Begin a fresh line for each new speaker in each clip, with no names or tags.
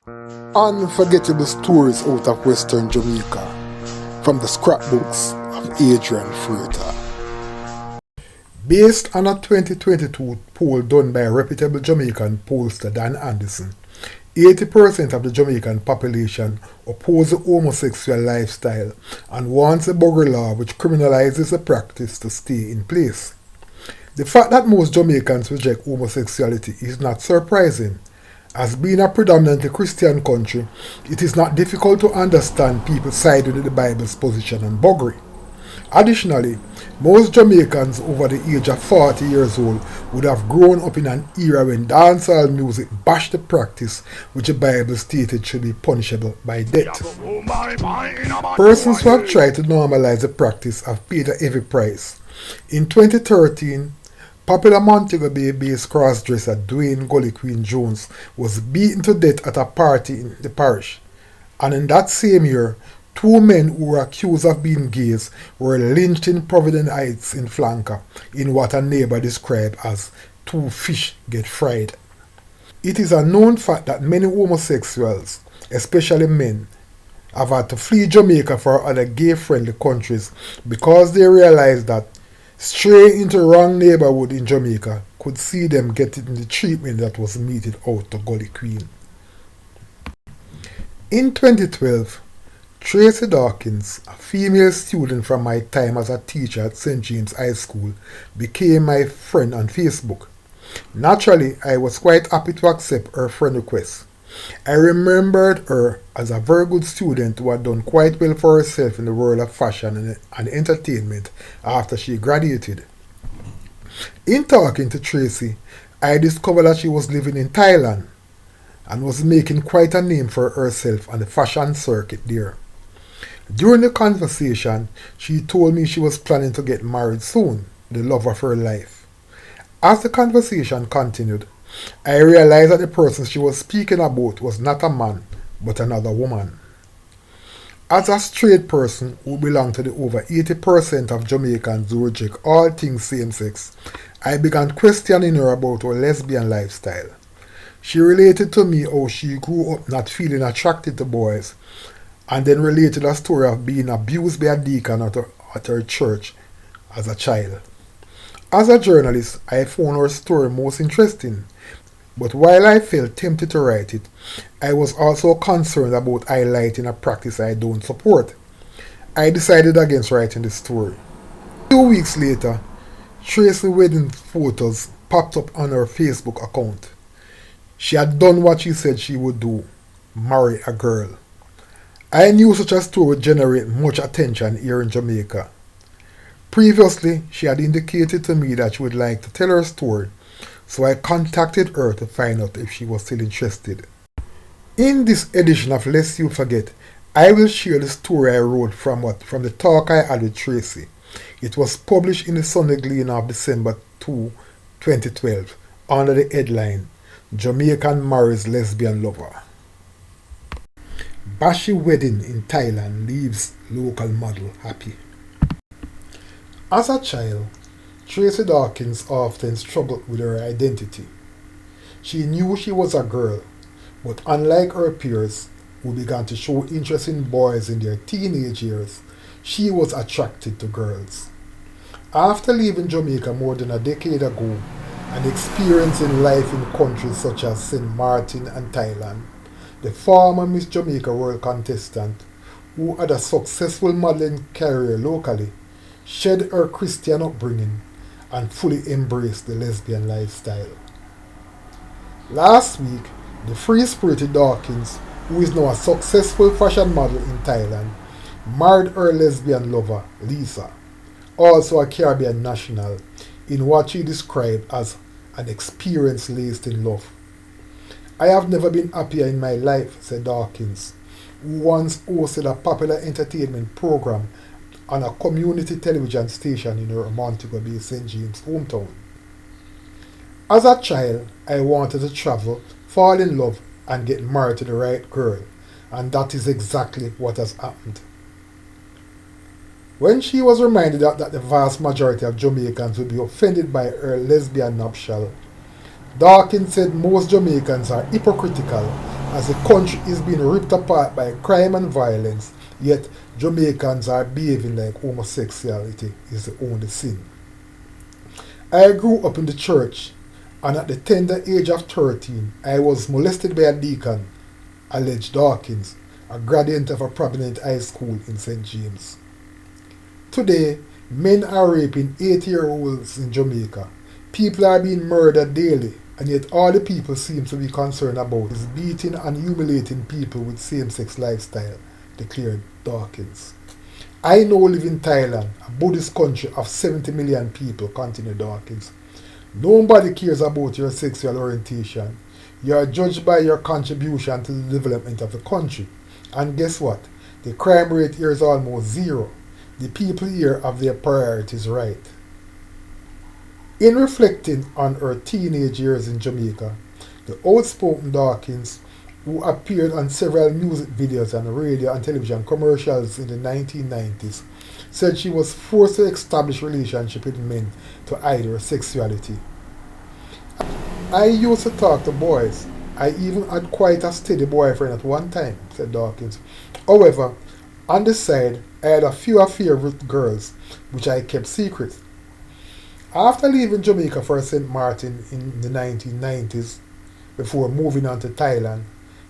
Unforgettable stories out of Western Jamaica from the scrapbooks of Adrian Freighter. Based on a 2022 poll done by a reputable Jamaican pollster Dan Anderson, 80% of the Jamaican population oppose the homosexual lifestyle and wants a bugger law which criminalizes the practice to stay in place. The fact that most Jamaicans reject homosexuality is not surprising. As being a predominantly Christian country, it is not difficult to understand people siding with the Bible's position on buggery. Additionally, most Jamaicans over the age of 40 years old would have grown up in an era when dancehall music bashed the practice which the Bible stated should be punishable by death. Persons who have tried to normalize the practice have paid a heavy price. In 2013, popular Montego Bay-based cross-dresser Dwayne Gully Queen Jones was beaten to death at a party in the parish. And in that same year, two men who were accused of being gays were lynched in Providence Heights in Flanker in what a neighbor described as two fish get fried. It is a known fact that many homosexuals, especially men, have had to flee Jamaica for other gay-friendly countries because they realized that straying into the wrong neighborhood in Jamaica could see them getting the treatment that was meted out to Gully Queen. In 2012, Tracey Dawkins, a female student from my time as a teacher at St. James High School, became my friend on Facebook. Naturally, I was quite happy to accept her friend request. I remembered her as a very good student who had done quite well for herself in the world of fashion and entertainment after she graduated. In talking to Tracey, I discovered that she was living in Thailand and was making quite a name for herself on the fashion circuit there. During the conversation, she told me she was planning to get married soon, the love of her life. As the conversation continued, I realized that the person she was speaking about was not a man, but another woman. As a straight person who belonged to the over 80% of Jamaicans who reject all things same-sex, I began questioning her about her lesbian lifestyle. She related to me how she grew up not feeling attracted to boys, and then related a story of being abused by a deacon at her church as a child. As a journalist, I found her story most interesting, but while I felt tempted to write it, I was also concerned about highlighting a practice I don't support. I decided against writing the story. 2 weeks later, Tracey's wedding photos popped up on her Facebook account. She had done what she said she would do, marry a girl. I knew such a story would generate much attention here in Jamaica. Previously, she had indicated to me that she would like to tell her story, so I contacted her to find out if she was still interested. In this edition of Lest You Forget, I will share the story I wrote from the talk I had with Tracey. It was published in the Sunday Gleaner of December 2, 2012, under the headline, Jamaican Marries Lesbian Lover. Bashy wedding in Thailand leaves local model happy. As a child, Tracey Dawkins often struggled with her identity. She knew she was a girl, but unlike her peers, who began to show interest in boys in their teenage years, she was attracted to girls. After leaving Jamaica more than a decade ago and experiencing life in countries such as St. Martin and Thailand, the former Miss Jamaica World contestant, who had a successful modeling career locally, shed her Christian upbringing and fully embraced the lesbian lifestyle. Last week, the free-spirited Dawkins, who is now a successful fashion model in Thailand, married her lesbian lover, Lisa, also a Caribbean national, in what she described as an experience laced in love. I have never been happier in my life, said Dawkins, who once hosted a popular entertainment program on a community television station in her Montego Bay, St. James hometown. As a child, I wanted to travel, fall in love, and get married to the right girl, and that is exactly what has happened. When she was reminded that the vast majority of Jamaicans would be offended by her lesbian nuptial, Dawkins said most Jamaicans are hypocritical as the country is being ripped apart by crime and violence, yet Jamaicans are behaving like homosexuality is the only sin. I grew up in the church, and at the tender age of 13, I was molested by a deacon, alleged Dawkins, a graduate of a prominent high school in St. James. Today, men are raping 8-year-olds in Jamaica. People are being murdered daily, and yet all the people seem to be concerned about is beating and humiliating people with same-sex lifestyle, declared Dawkins. I now live in Thailand, a Buddhist country of 70 million people, continued Dawkins. Nobody cares about your sexual orientation. You are judged by your contribution to the development of the country. And guess what? The crime rate here is almost zero. The people here have their priorities right. In reflecting on her teenage years in Jamaica, the outspoken Dawkins, who appeared on several music videos and radio and television commercials in the 1990s, said she was forced to establish relationships with men to hide her sexuality. I used to talk to boys. I even had quite a steady boyfriend at one time, said Dawkins. However, on the side, I had a few affairs with girls, which I kept secret. After leaving Jamaica for St. Martin in the 1990s, before moving on to Thailand,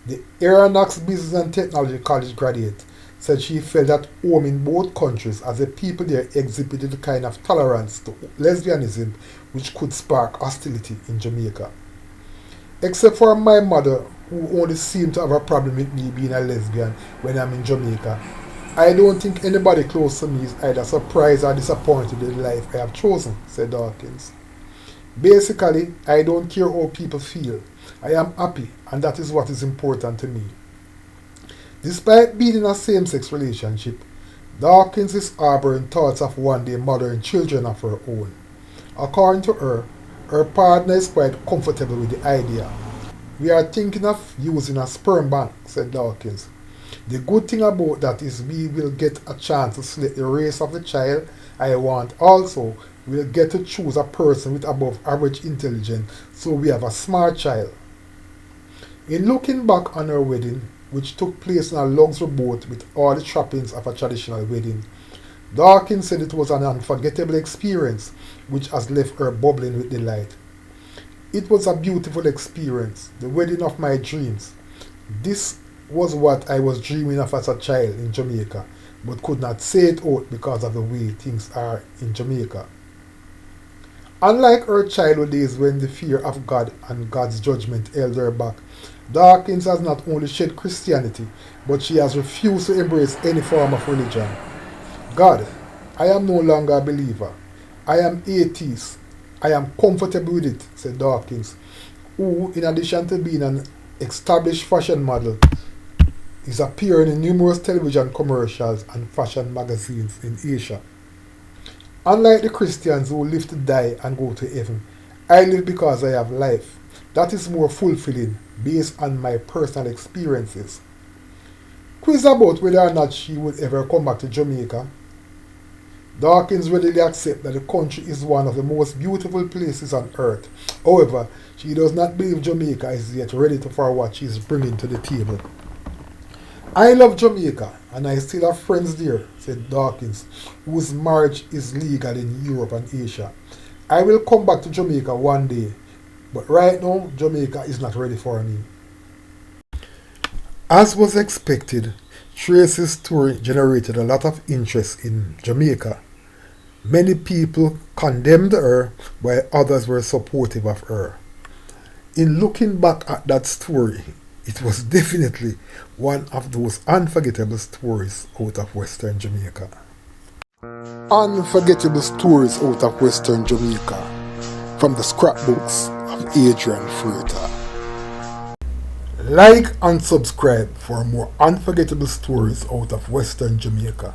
the Aeronautics Business and Technology College graduate said she felt at home in both countries as the people there exhibited the kind of tolerance to lesbianism which could spark hostility in Jamaica. Except for my mother, who only seemed to have a problem with me being a lesbian when I'm in Jamaica, I don't think anybody close to me is either surprised or disappointed with the life I have chosen, said Dawkins. Basically, I don't care how people feel. I am happy, and that is what is important to me. Despite being in a same-sex relationship, Dawkins is harboring thoughts of one day mothering children of her own. According to her, her partner is quite comfortable with the idea. We are thinking of using a sperm bank, said Dawkins. The good thing about that is we will get a chance to select the race of the child I want. Also, we'll get to choose a person with above average intelligence, so we have a smart child. In looking back on her wedding, which took place in a luxury boat with all the trappings of a traditional wedding, Dawkins said it was an unforgettable experience which has left her bubbling with delight. It was a beautiful experience, the wedding of my dreams. This was what I was dreaming of as a child in Jamaica, but could not say it out because of the way things are in Jamaica. Unlike her childhood days when the fear of God and God's judgment held her back, Dawkins has not only shed Christianity, but she has refused to embrace any form of religion. God, I am no longer a believer. I am atheist. I am comfortable with it, said Dawkins, who, in addition to being an established fashion model, is appearing in numerous television commercials and fashion magazines in Asia. Unlike the Christians who live to die and go to heaven, I live because I have life. That is more fulfilling based on my personal experiences. Quiz about whether or not she would ever come back to Jamaica. Dawkins readily accepts that the country is one of the most beautiful places on earth. However, she does not believe Jamaica is yet ready for what she is bringing to the table. I love Jamaica and I still have friends there, said Dawkins, whose marriage is legal in Europe and Asia. I will come back to Jamaica one day, but right now Jamaica is not ready for me. As was expected, Tracey's story generated a lot of interest in Jamaica. Many people condemned her while others were supportive of her. In looking back at that story, it was definitely one of those unforgettable stories out of Western Jamaica. Unforgettable stories out of Western Jamaica from the scrapbooks of Adrian Freighter. Like and subscribe for more unforgettable stories out of Western Jamaica.